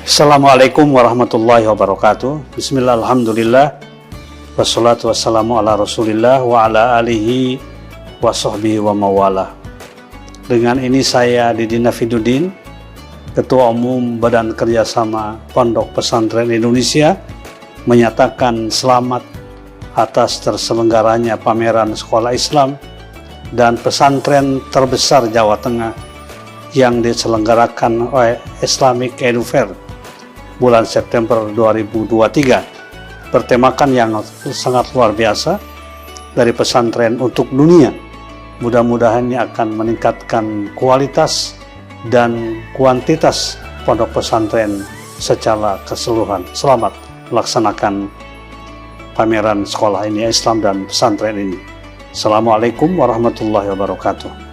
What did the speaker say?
Assalamualaikum warahmatullahi wabarakatuh. Bismillah, alhamdulillah, wassalatu wassalamu ala rasulillah wa ala alihi wa sahbihi wa mawala. Dengan ini saya Didi Nafiduddin, Ketua Umum Badan Kerjasama Pondok Pesantren Indonesia, menyatakan selamat atas terselenggaranya pameran sekolah Islam dan pesantren terbesar Jawa Tengah yang diselenggarakan oleh Islamic Edu Fair bulan September 2023, bertemakan yang sangat luar biasa dari pesantren untuk dunia. Mudah-mudahan ini akan meningkatkan kualitas dan kuantitas pondok pesantren secara keseluruhan. Selamat melaksanakan pameran sekolah ini Islam dan pesantren ini. Assalamualaikum warahmatullahi wabarakatuh.